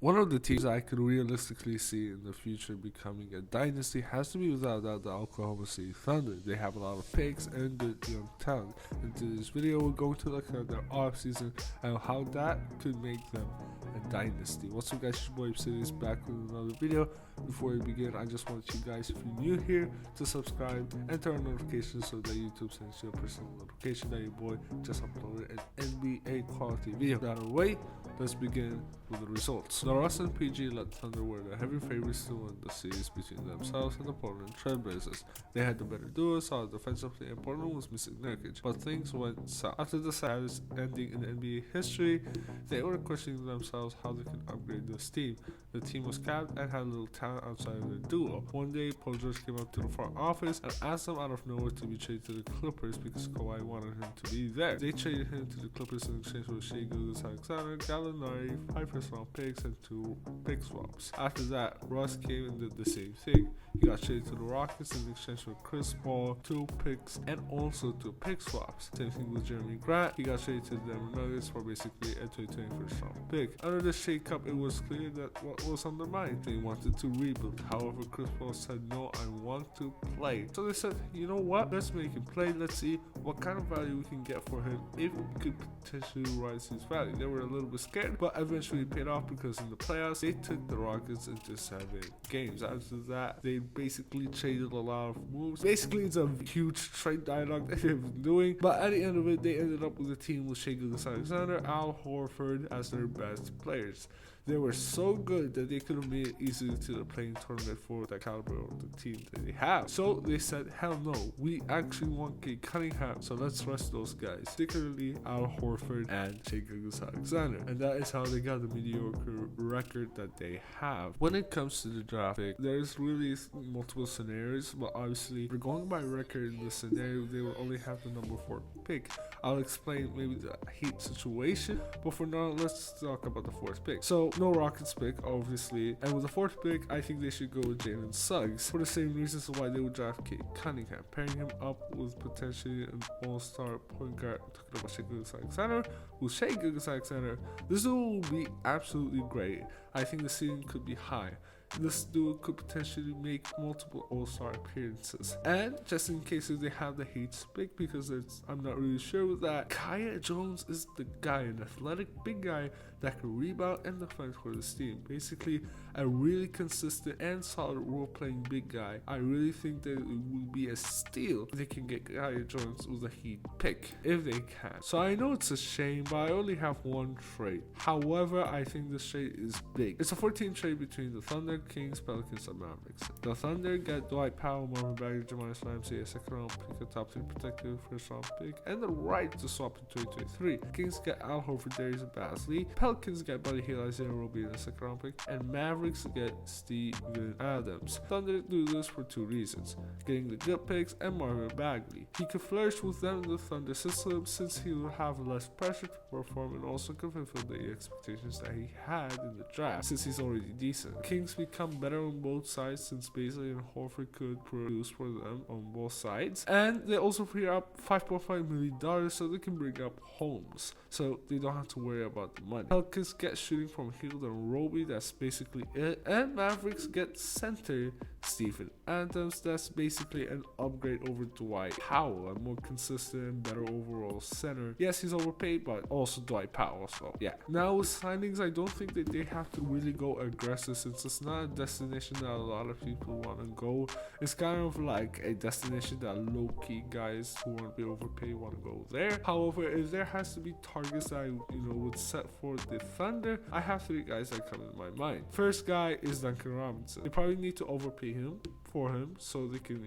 One of the teams I could realistically see in the future becoming a dynasty has to be without doubt the Oklahoma City Thunder. They have a lot of picks and good young talent. In this video, we're going to look at their offseason and how that could make them a dynasty. What's up, guys? It's your boy Isiah is back with another video. Before we begin, I just want you guys, if you're new here, to subscribe and turn on notifications so that YouTube sends you a personal notification that your boy just uploaded an NBA quality video. That way, let's begin with the results. The Russ and PG let Thunder were the heavy favorites to win the series between themselves and the Portland Trailblazers. They had the better duo, solid defensively, and Portland was missing Nurkic, but things went south. After the saddest ending in NBA history, they were questioning themselves how they could upgrade this team. The team was capped and had little talent outside of their duo. One day, Paul George came up to the front office and asked them out of nowhere to be traded to the Clippers because Kawhi wanted him to be there. They traded him to the Clippers in exchange for Shai Gilgeous-Alexander, Gallinari, 5 first-round picks, and 2 pick swaps. After that, Russ came and did the same thing. He got traded to the Rockets in exchange for Chris Paul, 2 picks, and also 2 pick swaps. Same thing with Jeremy Grant. He got traded to the Denver Nuggets for basically a 2020 first-round pick. Under the shake-up, it was clear that what was on their mind. They wanted to rebuild. However, Chris Paul said, "No, I want to play." So they said, "You know what? Let's make him play. Let's see what kind of value we can get for him if it could potentially rise his value." They were a little bit scared, but eventually paid off because in the playoffs, they took the Rockets into 7 games. After that, they basically traded a lot of moves. Basically, it's a huge trade dialogue that they've been doing, but at the end of it, they ended up with a team with Shai Gilgeous-Alexander, Al Horford as their best players. They were so good that they could have made it easily to the playing tournament for the caliber of the team that they have. So they said, hell no, we actually want Cade Cunningham, so let's rest those guys, particularly Al Horford and Shai Gilgeous-Alexander. And that is how they got the mediocre record that they have. When it comes to the draft pick, there's really multiple scenarios, but obviously, if we're going by record in the scenario, they will only have the number 4 pick. I'll explain maybe the Heat situation, but for now, let's talk about the 4th pick. So, no Rockets pick, obviously, and with the 4th pick, I think they should go with Jalen Suggs for the same reasons why they would draft Cade Cunningham, pairing him up with potentially an all-star point guard. I'm talking about Shai Gilgeous-Alexander. With Shai Gilgeous-Alexander, this duo will be absolutely great. I think the ceiling could be high. This duo could potentially make multiple all-star appearances. And just in case if they have the Heat's pick, because I'm not really sure with that, Kaya Jones is the guy, an athletic big guy that can rebound and defend for this team. Basically, a really consistent and solid role-playing big guy. I really think that it will be a steal if they can get Kaya Jones with a Heat pick, if they can. So I know it's a shame, but I only have one trade. However, I think this trade is big. It's a 14 trade between the Thunder, Kings, Pelicans, and Mavericks. The Thunder get Dwight Powell, Marvin Bagley, Ramsey, a 2nd round pick, a top 3 protected 1st round pick, and the right to swap in 2023. Kings get Al Horford, Darius, and Bazley. Pelicans get Hield, Isiah Roby, and a 2nd round pick, and Mavericks get Steven Adams. Thunder do this for 2 reasons: getting the good picks and Marvin Bagley. He could flourish with them in the Thunder system since he will have less pressure to perform and also can fulfill the expectations that he had in the draft since he's already decent. Kings become better on both sides since Bazley and Horford could produce for them on both sides, and they also free up $5.5 million so they can bring up Holmes, so they don't have to worry about the money. Pelicans get shooting from Hield and Roby, that's basically it, and Mavericks get center Steven Adams, that's basically an upgrade over Dwight Powell, a more consistent and better overall center. Yes, he's overpaid, but also Dwight Powell as well. Yeah. Now with signings, I don't think that they have to really go aggressive since it's not a destination that a lot of people want to go. It's kind of like a destination that low-key guys who want to be overpaid want to go there. However, if there has to be targets that I would set for the Thunder, I have 3 guys that come in my mind. First guy is Duncan Robinson. They probably need to overpay him for him so they can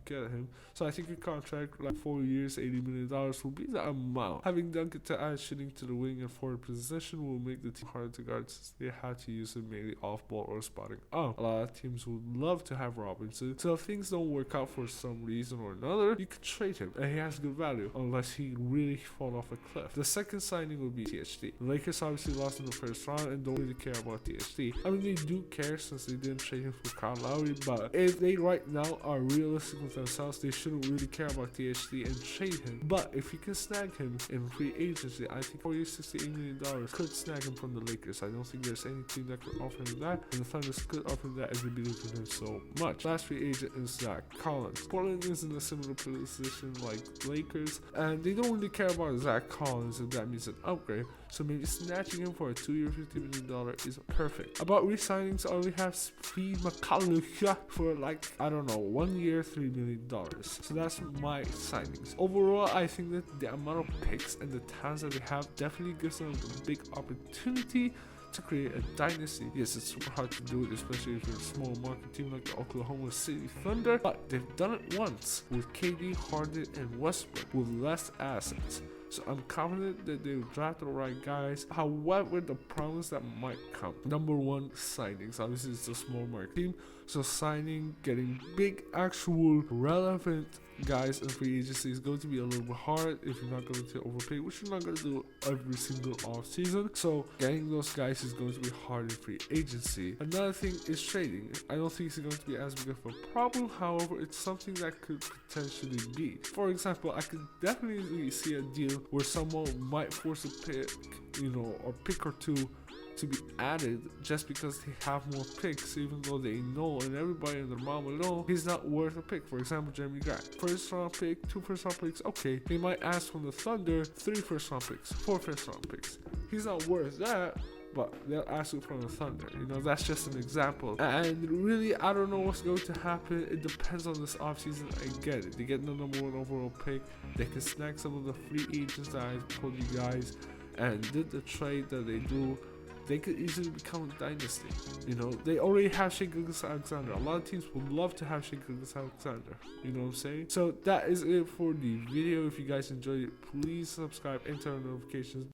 get him. So I think a contract like 4 years, $80 million will be the amount. Having Duncan to add shooting to the wing and forward position will make the team hard to guard since they had to use him mainly off ball or spotting up. A lot of teams would love to have Robinson, so if things don't work out for some reason or another, you could trade him and he has good value unless he really fall off a cliff. The second signing would be THT. The Lakers obviously lost in the 1st round and don't really care about THT. I mean, they do care since they didn't trade him for Kyle Lowry, but if they right now are realistic with themselves. They shouldn't really care about THT and trade him. But if you can snag him in free agency, I think $68 million could snag him from the Lakers. I don't think there's any team that could offer him that, and the Thunders could offer him that as they believe in him so much. Last free agent is Zach Collins. Portland is in a similar position like Lakers, and they don't really care about Zach Collins if that means an upgrade. So maybe snatching him for a 2-year, $50 million is perfect. About re-signings, I only have Speed McCallum for like, I don't know, 1 year, $3 million. So that's my signings. Overall, I think that the amount of picks and the talents that they have definitely gives them a big opportunity to create a dynasty. Yes, it's super hard to do it, especially if you're a small market team like the Oklahoma City Thunder, but they've done it once with KD, Harden, and Westbrook with less assets. So I'm confident that they will draft the right guys. However, the problems that might come. Number one, signings. Obviously, it's a small market team. So signing, getting big, actual, relevant guys in free agency is going to be a little bit hard if you're not going to overpay, which you're not going to do every single off season. So getting those guys is going to be hard in free agency. Another thing is trading. I don't think it's going to be as big of a problem. However, it's something that could potentially be. For example, I could definitely see a deal where someone might force a pick, or pick or two to be added just because they have more picks, even though they know and everybody in their mama know he's not worth a pick. For example, Jeremy Grant, first round pick, 2 first round picks. Okay, they might ask from the Thunder 3 first round picks, 4 first round picks. He's not worth that, but they'll ask you from the Thunder. That's just an example. And really, I don't know what's going to happen. It depends on this offseason. I get it. They get the number 1 overall pick. They can snag some of the free agents that I told you guys, and did the trade that they do. They could easily become a dynasty. They already have Shai Gilgeous-Alexander. A lot of teams would love to have Shai Gilgeous-Alexander. You know what I'm saying? So that is it for the video. If you guys enjoyed it, please subscribe and turn on notifications.